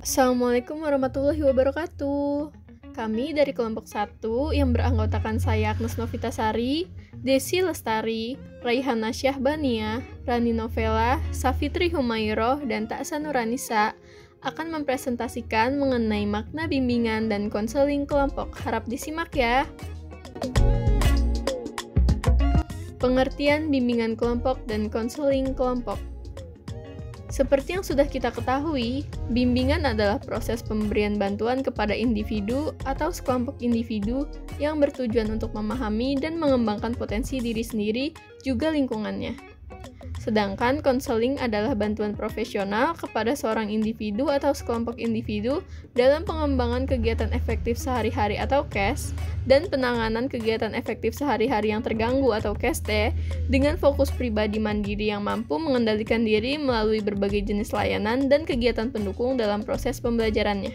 Assalamualaikum warahmatullahi wabarakatuh. Kami dari kelompok 1 yang beranggotakan saya Agnes Novitasari, Desi Lestari, Raihana Syahbania, Rani Novela, Safitri Humayroh, dan Ta'sa Nuranisa akan mempresentasikan mengenai makna bimbingan dan konseling kelompok. Harap disimak ya. Pengertian bimbingan kelompok dan konseling kelompok. Seperti yang sudah kita ketahui, bimbingan adalah proses pemberian bantuan kepada individu atau sekelompok individu yang bertujuan untuk memahami dan mengembangkan potensi diri sendiri juga lingkungannya. Sedangkan konseling adalah bantuan profesional kepada seorang individu atau sekelompok individu dalam pengembangan kegiatan efektif sehari-hari atau KES dan penanganan kegiatan efektif sehari-hari yang terganggu atau KES-T dengan fokus pribadi mandiri yang mampu mengendalikan diri melalui berbagai jenis layanan dan kegiatan pendukung dalam proses pembelajarannya.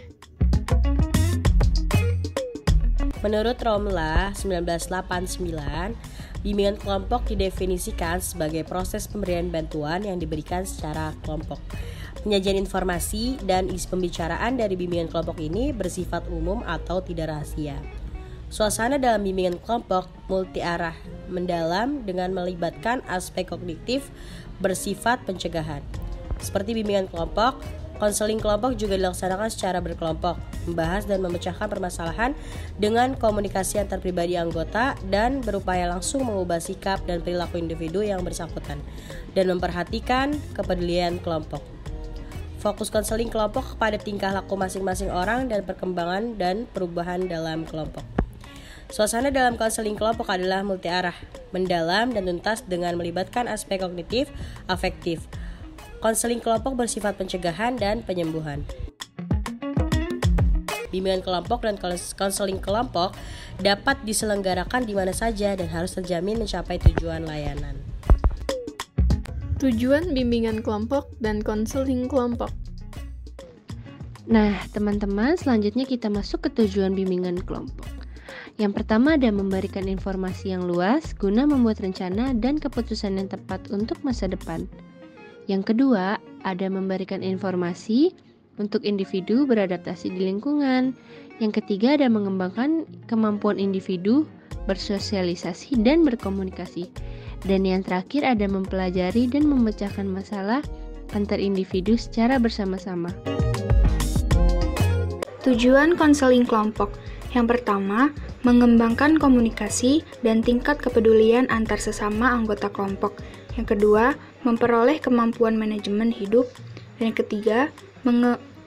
Menurut Romla 1989, bimbingan kelompok didefinisikan sebagai proses pemberian bantuan yang diberikan secara kelompok. Penyajian informasi dan isi pembicaraan dari bimbingan kelompok ini bersifat umum atau tidak rahasia. Suasana dalam bimbingan kelompok multi-arah, mendalam dengan melibatkan aspek kognitif bersifat pencegahan. Seperti bimbingan kelompok, konseling kelompok juga dilaksanakan secara berkelompok, membahas dan memecahkan permasalahan dengan komunikasi antar pribadi anggota dan berupaya langsung mengubah sikap dan perilaku individu yang bersangkutan dan memperhatikan kepedulian kelompok. Fokus konseling kelompok kepada tingkah laku masing-masing orang dan perkembangan dan perubahan dalam kelompok. Suasana dalam konseling kelompok adalah multi-arah, mendalam dan tuntas dengan melibatkan aspek kognitif, afektif. Konseling kelompok bersifat pencegahan dan penyembuhan. Bimbingan kelompok dan konseling kelompok dapat diselenggarakan di mana saja dan harus terjamin mencapai tujuan layanan. Tujuan bimbingan kelompok dan konseling kelompok. Nah, teman-teman, selanjutnya kita masuk ke tujuan bimbingan kelompok. Yang pertama ada memberikan informasi yang luas guna membuat rencana dan keputusan yang tepat untuk masa depan. Yang kedua, ada memberikan informasi untuk individu beradaptasi di lingkungan. Yang ketiga, ada mengembangkan kemampuan individu bersosialisasi dan berkomunikasi. Dan yang terakhir, ada mempelajari dan memecahkan masalah antar individu secara bersama-sama. Tujuan konseling kelompok. Yang pertama, mengembangkan komunikasi dan tingkat kepedulian antar sesama anggota kelompok. Yang kedua, memperoleh kemampuan manajemen hidup. Dan yang ketiga,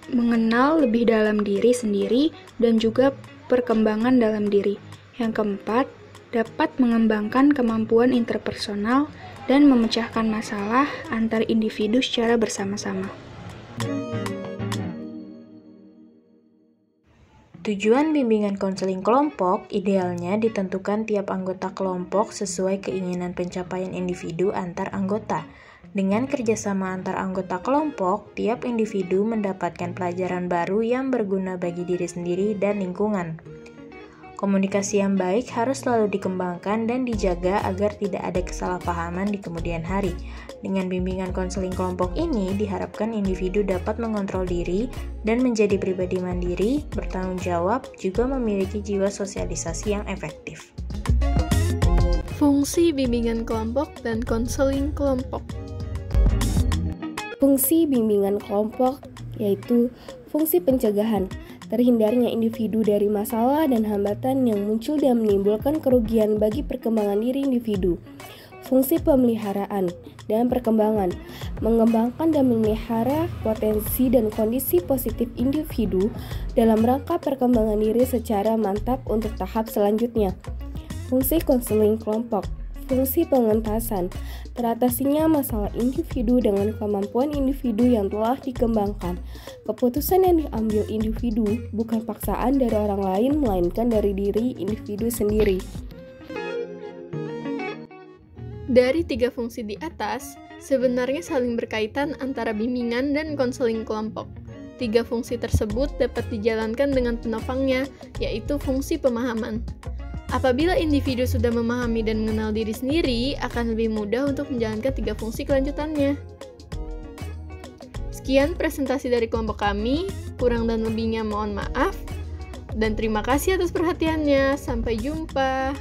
mengenal lebih dalam diri sendiri dan juga perkembangan dalam diri. Yang keempat, dapat mengembangkan kemampuan interpersonal dan memecahkan masalah antar individu secara bersama-sama. Tujuan bimbingan konseling kelompok idealnya ditentukan tiap anggota kelompok sesuai keinginan pencapaian individu antar anggota. Dengan kerjasama antar anggota kelompok, tiap individu mendapatkan pelajaran baru yang berguna bagi diri sendiri dan lingkungan. Komunikasi yang baik harus selalu dikembangkan dan dijaga agar tidak ada kesalahpahaman di kemudian hari. Dengan bimbingan konseling kelompok ini, diharapkan individu dapat mengontrol diri dan menjadi pribadi mandiri, bertanggung jawab, juga memiliki jiwa sosialisasi yang efektif. Fungsi bimbingan kelompok dan konseling kelompok. Fungsi bimbingan kelompok yaitu fungsi pencegahan, terhindarnya individu dari masalah dan hambatan yang muncul dan menimbulkan kerugian bagi perkembangan diri individu. Fungsi pemeliharaan dan perkembangan, mengembangkan dan memelihara potensi dan kondisi positif individu dalam rangka perkembangan diri secara mantap untuk tahap selanjutnya. Fungsi konseling kelompok, fungsi pengentasan, teratasinya masalah individu dengan kemampuan individu yang telah dikembangkan. Keputusan yang diambil individu bukan paksaan dari orang lain, melainkan dari diri individu sendiri. Dari 3 fungsi di atas, sebenarnya saling berkaitan antara bimbingan dan konseling kelompok. 3 fungsi tersebut dapat dijalankan dengan penopangnya, yaitu fungsi pemahaman. Apabila individu sudah memahami dan mengenal diri sendiri, akan lebih mudah untuk menjalankan 3 fungsi kelanjutannya. Sekian presentasi dari kelompok kami, kurang dan lebihnya mohon maaf. Dan terima kasih atas perhatiannya. Sampai jumpa.